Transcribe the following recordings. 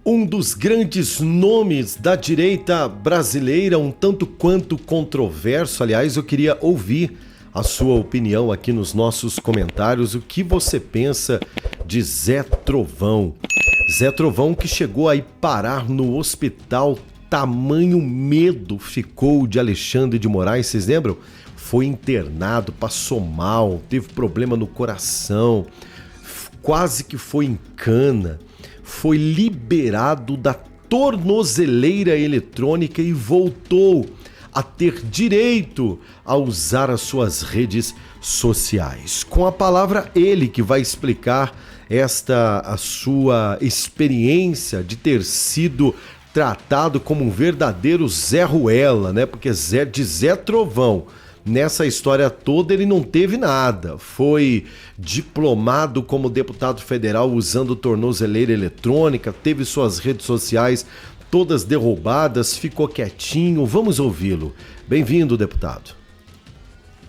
Um dos grandes nomes da direita brasileira, um tanto quanto controverso. Aliás, eu queria ouvir a sua opinião aqui nos nossos comentários. O que você pensa de Zé Trovão? Zé Trovão que chegou a ir parar no hospital, tamanho medo ficou de Alexandre de Moraes, vocês lembram? Foi internado, passou mal, teve problema no coração, quase que foi em cana. Foi liberado da tornozeleira eletrônica e voltou a ter direito a usar as suas redes sociais. Com a palavra, ele que vai explicar a sua experiência de ter sido tratado como um verdadeiro Zé Ruela, né? Porque de Zé Trovão, nessa história toda, ele não teve nada. Foi diplomado como deputado federal usando tornozeleira eletrônica, teve suas redes sociais todas derrubadas, ficou quietinho. Vamos ouvi-lo. Bem-vindo, deputado.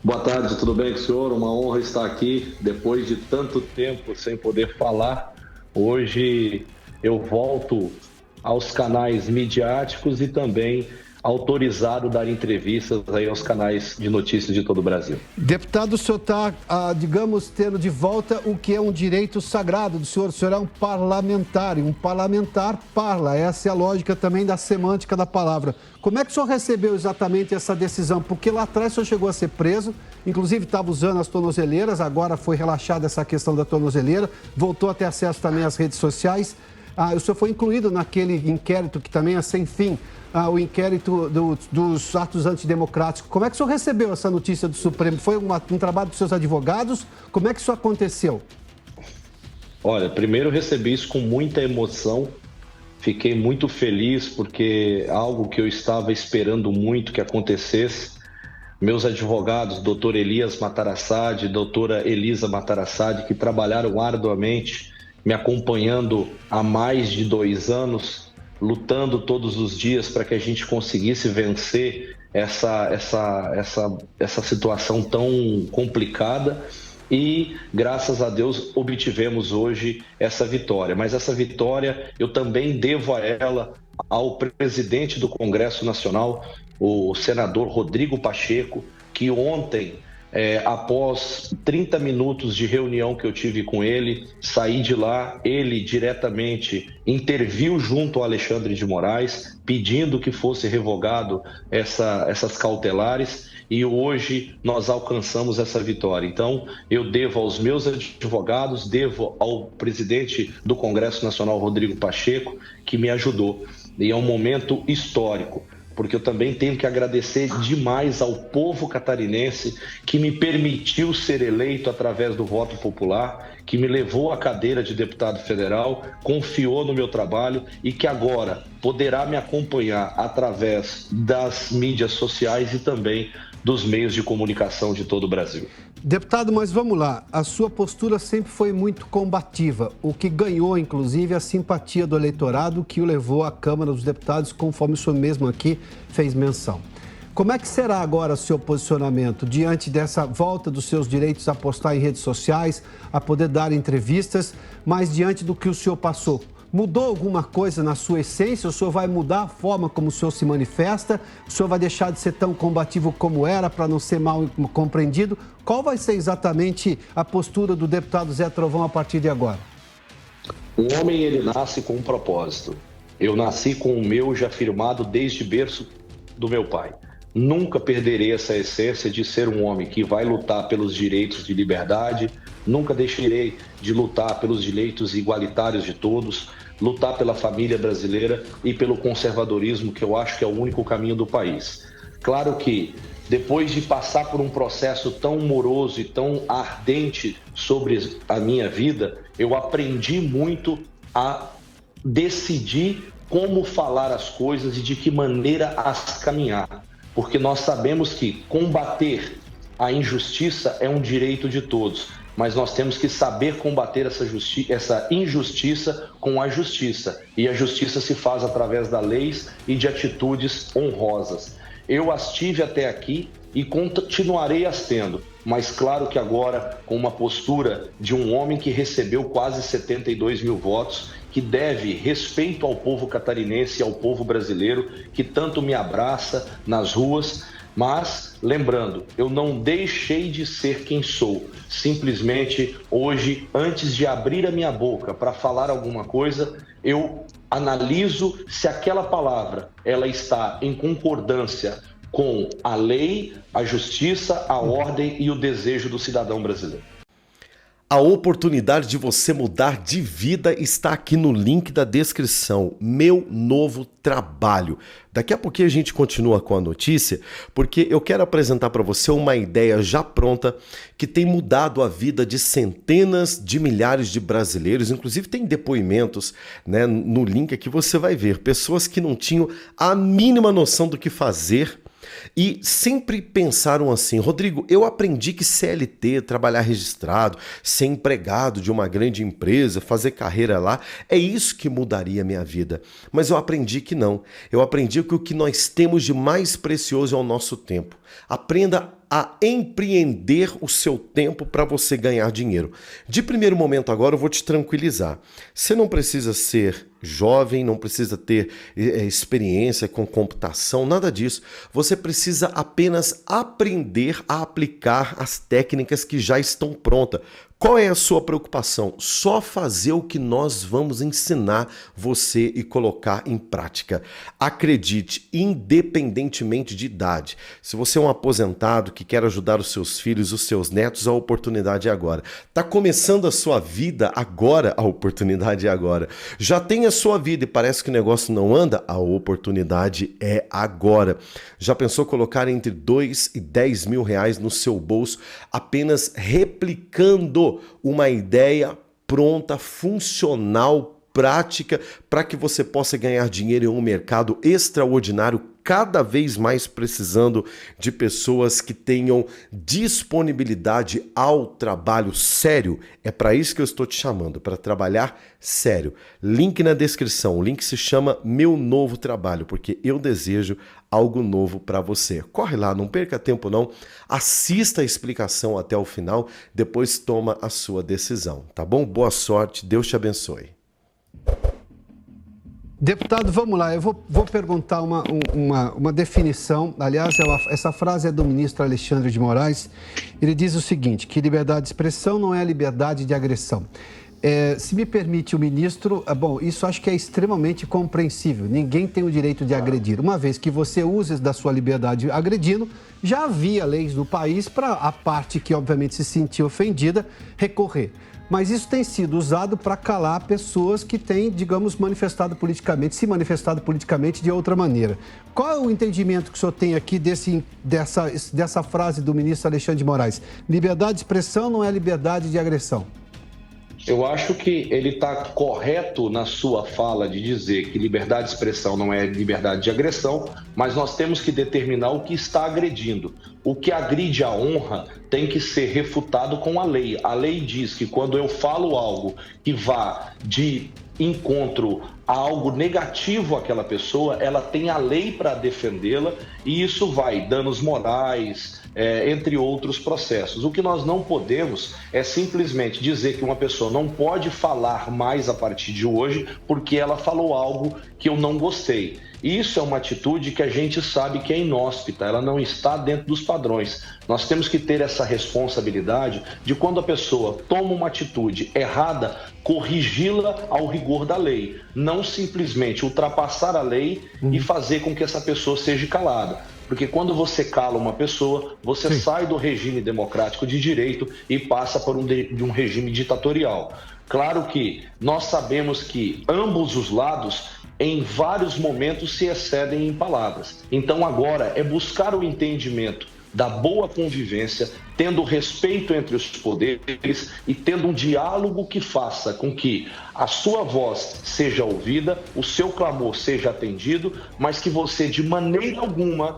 Boa tarde, tudo bem com o senhor? Uma honra estar aqui depois de tanto tempo sem poder falar. Hoje eu volto aos canais midiáticos e também autorizado a dar entrevistas aí aos canais de notícias de todo o Brasil. Deputado, o senhor está, digamos, tendo de volta o que é um direito sagrado do senhor. O senhor é um parlamentar, e um parlamentar parla. Essa é a lógica também da semântica da palavra. Como é que o senhor recebeu exatamente essa decisão? Porque lá atrás o senhor chegou a ser preso, inclusive estava usando as tornozeleiras, agora foi relaxada essa questão da tornozeleira, voltou a ter acesso também às redes sociais. O senhor foi incluído naquele inquérito que também é sem fim, o inquérito dos atos antidemocráticos. Como é que o senhor recebeu essa notícia do Supremo? Foi um trabalho dos seus advogados? Como é que isso aconteceu? Olha, primeiro eu recebi isso com muita emoção. Fiquei muito feliz porque é algo que eu estava esperando muito que acontecesse. Meus advogados, doutor Elias Matarassade e doutora Elisa Matarassade, que trabalharam arduamente, me acompanhando há mais de 2 anos, lutando todos os dias para que a gente conseguisse vencer essa situação tão complicada e, graças a Deus, obtivemos hoje essa vitória. Mas essa vitória eu também devo a ela ao presidente do Congresso Nacional, o senador Rodrigo Pacheco, que ontem, após 30 minutos de reunião que eu tive com ele, saí de lá, ele diretamente interviu junto ao Alexandre de Moraes, pedindo que fosse revogado essas cautelares, e hoje nós alcançamos essa vitória. Então, eu devo aos meus advogados, devo ao presidente do Congresso Nacional, Rodrigo Pacheco, que me ajudou. E é um momento histórico, porque eu também tenho que agradecer demais ao povo catarinense que me permitiu ser eleito através do voto popular, que me levou à cadeira de deputado federal, confiou no meu trabalho e que agora poderá me acompanhar através das mídias sociais e também dos meios de comunicação de todo o Brasil. Deputado, mas vamos lá, a sua postura sempre foi muito combativa, o que ganhou, inclusive, a simpatia do eleitorado que o levou à Câmara dos Deputados, conforme o senhor mesmo aqui fez menção. Como é que será agora o seu posicionamento diante dessa volta dos seus direitos a postar em redes sociais, a poder dar entrevistas, mas diante do que o senhor passou? Mudou alguma coisa na sua essência? O senhor vai mudar a forma como o senhor se manifesta? O senhor vai deixar de ser tão combativo como era para não ser mal compreendido? Qual vai ser exatamente a postura do deputado Zé Trovão a partir de agora? O homem, ele nasce com um propósito. Eu nasci com o meu já firmado desde berço do meu pai. Nunca perderei essa essência de ser um homem que vai lutar pelos direitos de liberdade, nunca deixarei de lutar pelos direitos igualitários de todos, lutar pela família brasileira e pelo conservadorismo, que eu acho que é o único caminho do país. Claro que, depois de passar por um processo tão moroso e tão ardente sobre a minha vida, eu aprendi muito a decidir como falar as coisas e de que maneira as caminhar. Porque nós sabemos que combater a injustiça é um direito de todos, mas nós temos que saber combater essa injustiça com a justiça. E a justiça se faz através das leis e de atitudes honrosas. Eu as tive até aqui e continuarei as tendo, mas claro que agora com uma postura de um homem que recebeu quase 72 mil votos, que deve respeito ao povo catarinense e ao povo brasileiro que tanto me abraça nas ruas. Mas, lembrando, eu não deixei de ser quem sou. Simplesmente, hoje, antes de abrir a minha boca para falar alguma coisa, eu analiso se aquela palavra ela está em concordância com a lei, a justiça, a ordem e o desejo do cidadão brasileiro. A oportunidade de você mudar de vida está aqui no link da descrição. Meu novo trabalho. Daqui a pouquinho a gente continua com a notícia, porque eu quero apresentar para você uma ideia já pronta que tem mudado a vida de centenas de milhares de brasileiros. Inclusive tem depoimentos, né, no link aqui você vai ver. Pessoas que não tinham a mínima noção do que fazer e sempre pensaram assim: Rodrigo, eu aprendi que CLT, trabalhar registrado, ser empregado de uma grande empresa, fazer carreira lá, é isso que mudaria a minha vida. Mas eu aprendi que não. Eu aprendi que o que nós temos de mais precioso é o nosso tempo. Aprenda a empreender o seu tempo para você ganhar dinheiro. De primeiro momento agora eu vou te tranquilizar. Você não precisa ser jovem, não precisa ter experiência com computação, nada disso. Você precisa apenas aprender a aplicar as técnicas que já estão prontas. Qual é a sua preocupação? Só fazer o que nós vamos ensinar você e colocar em prática. Acredite, independentemente de idade. Se você é um aposentado que quer ajudar os seus filhos, os seus netos, a oportunidade é agora. Está começando a sua vida agora, a oportunidade é agora. Já tem a sua vida e parece que o negócio não anda, a oportunidade é agora. Já pensou colocar entre 2 e 10 mil reais no seu bolso apenas replicando uma ideia pronta, funcional, prática, para que você possa ganhar dinheiro em um mercado extraordinário, cada vez mais precisando de pessoas que tenham disponibilidade ao trabalho sério? É para isso que eu estou te chamando, para trabalhar sério. Link na descrição, o link se chama Meu Novo Trabalho, porque eu desejo algo novo para você. Corre lá, não perca tempo não, assista a explicação até o final, depois toma a sua decisão, tá bom? Boa sorte, Deus te abençoe. Deputado, vamos lá, eu vou perguntar uma definição. Aliás, essa frase é do ministro Alexandre de Moraes. Ele diz o seguinte, que liberdade de expressão não é liberdade de agressão. Se me permite o ministro, bom, isso acho que é extremamente compreensível. Ninguém tem o direito de agredir. Uma vez que você usa da sua liberdade agredindo, já havia leis no país para a parte que obviamente se sentia ofendida recorrer. Mas isso tem sido usado para calar pessoas que têm, digamos, se manifestado politicamente de outra maneira. Qual é o entendimento que o senhor tem aqui dessa frase do ministro Alexandre de Moraes? Liberdade de expressão não é liberdade de agressão. Eu acho que ele está correto na sua fala de dizer que liberdade de expressão não é liberdade de agressão, mas nós temos que determinar o que está agredindo. O que agride a honra tem que ser refutado com a lei. A lei diz que quando eu falo algo que vá de encontro a algo negativo àquela pessoa, ela tem a lei para defendê-la e isso vai danos morais, entre outros processos. O que nós não podemos é simplesmente dizer que uma pessoa não pode falar mais a partir de hoje porque ela falou algo que eu não gostei. Isso é uma atitude que a gente sabe que é inóspita, ela não está dentro dos padrões. Nós temos que ter essa responsabilidade de quando a pessoa toma uma atitude errada, corrigi-la ao rigor da lei, não simplesmente ultrapassar a lei e fazer com que essa pessoa seja calada. Porque quando você cala uma pessoa, você sai do regime democrático de direito e passa por um regime ditatorial. Claro que nós sabemos que ambos os lados, em vários momentos, se excedem em palavras. Então agora é buscar o entendimento da boa convivência, tendo respeito entre os poderes e tendo um diálogo que faça com que a sua voz seja ouvida, o seu clamor seja atendido, mas que você de maneira alguma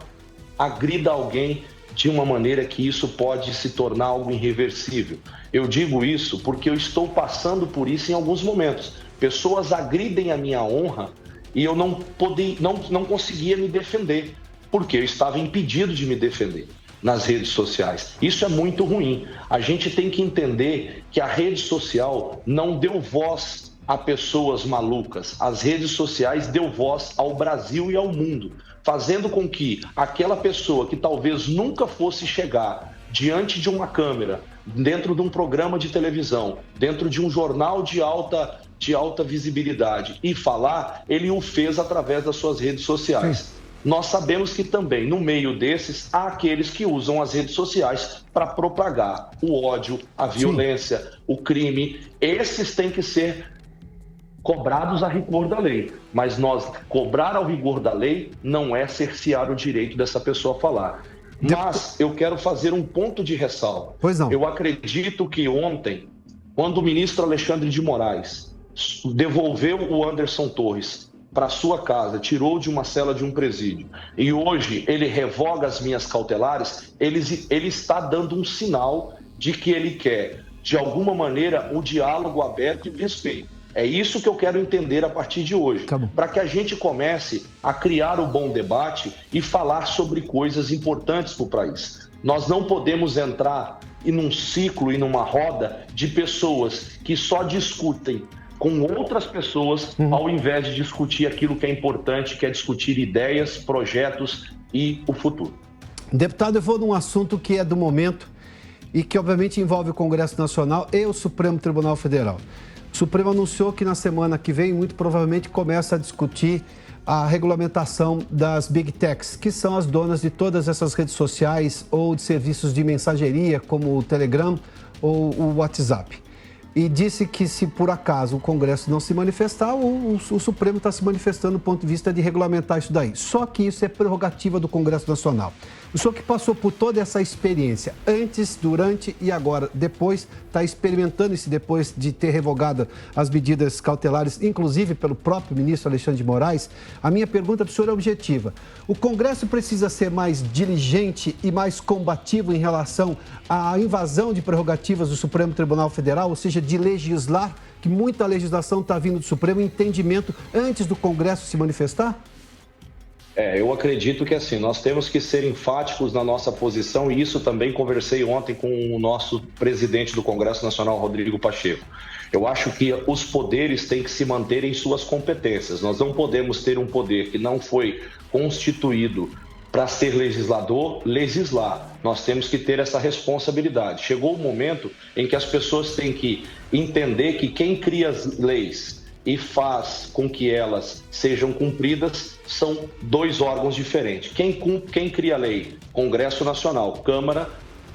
agrida alguém de uma maneira que isso pode se tornar algo irreversível. Eu digo isso porque eu estou passando por isso em alguns momentos. Pessoas agridem a minha honra e eu não conseguia me defender, porque eu estava impedido de me defender nas redes sociais. Isso é muito ruim. A gente tem que entender que a rede social não deu voz a pessoas malucas. As redes sociais deu voz ao Brasil e ao mundo, fazendo com que aquela pessoa que talvez nunca fosse chegar diante de uma câmera, dentro de um programa de televisão, dentro de um jornal de alta visibilidade e falar, ele o fez através das suas redes sociais. Sim. Nós sabemos que também, no meio desses, há aqueles que usam as redes sociais para propagar o ódio, a violência, sim, o crime. Esses têm que ser cobrados a rigor da lei. Mas nós cobrar ao rigor da lei não é cercear o direito dessa pessoa falar. Mas eu quero fazer um ponto de ressalva. Pois não. Eu acredito que ontem, quando o ministro Alexandre de Moraes devolveu o Anderson Torres para sua casa, tirou de uma cela de um presídio, e hoje ele revoga as minhas cautelares, ele está dando um sinal de que ele quer, de alguma maneira, o diálogo aberto e respeito. É isso que eu quero entender a partir de hoje, para que a gente comece a criar o bom debate e falar sobre coisas importantes para o país. Nós não podemos entrar em um ciclo e numa roda de pessoas que só discutem com outras pessoas, ao invés de discutir aquilo que é importante, que é discutir ideias, projetos e o futuro. Deputado, eu vou num assunto que é do momento e que obviamente envolve o Congresso Nacional e o Supremo Tribunal Federal. O Supremo anunciou que na semana que vem, muito provavelmente, começa a discutir a regulamentação das Big Techs, que são as donas de todas essas redes sociais ou de serviços de mensageria, como o Telegram ou o WhatsApp. E disse que, se por acaso o Congresso não se manifestar, o Supremo está se manifestando do ponto de vista de regulamentar isso daí. Só que isso é prerrogativa do Congresso Nacional. O senhor que passou por toda essa experiência, antes, durante e agora, depois, está experimentando isso depois de ter revogado as medidas cautelares, inclusive pelo próprio ministro Alexandre de Moraes, a minha pergunta para o senhor é objetiva. O Congresso precisa ser mais diligente e mais combativo em relação à invasão de prerrogativas do Supremo Tribunal Federal, ou seja, de legislar, que muita legislação está vindo do Supremo, entendimento antes do Congresso se manifestar? Eu acredito que assim, nós temos que ser enfáticos na nossa posição, e isso também conversei ontem com o nosso presidente do Congresso Nacional, Rodrigo Pacheco. Eu acho que os poderes têm que se manter em suas competências. Nós não podemos ter um poder que não foi constituído para ser legislador, legislar. Nós temos que ter essa responsabilidade. Chegou o momento em que as pessoas têm que entender que quem cria as leis e faz com que elas sejam cumpridas são dois órgãos diferentes. Quem cria a lei? Congresso Nacional, Câmara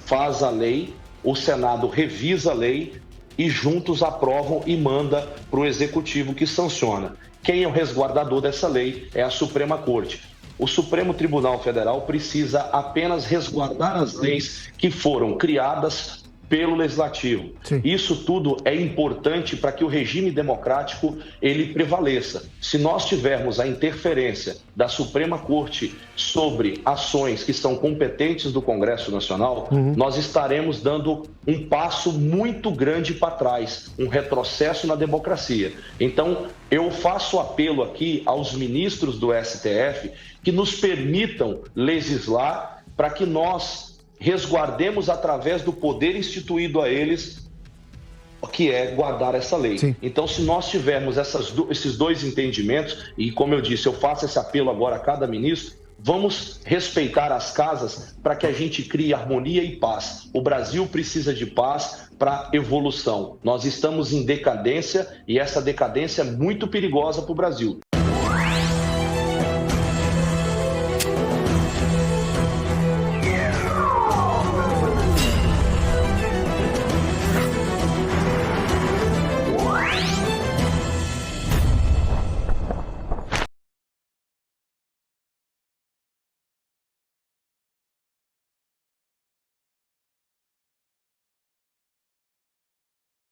faz a lei, o Senado revisa a lei e juntos aprovam e manda para o Executivo, que sanciona. Quem é o resguardador dessa lei é a Suprema Corte. O Supremo Tribunal Federal precisa apenas resguardar as leis que foram criadas pelo Legislativo. Sim. Isso tudo é importante para que o regime democrático ele prevaleça. Se nós tivermos a interferência da Suprema Corte sobre ações que são competentes do Congresso Nacional, nós estaremos dando um passo muito grande para trás, um retrocesso na democracia. Então, eu faço apelo aqui aos ministros do STF que nos permitam legislar para que nós resguardemos através do poder instituído a eles, que é guardar essa lei. Sim. Então, se nós tivermos esses dois entendimentos, e como eu disse, eu faço esse apelo agora a cada ministro, vamos respeitar as casas para que a gente crie harmonia e paz. O Brasil precisa de paz para evolução. Nós estamos em decadência e essa decadência é muito perigosa para o Brasil.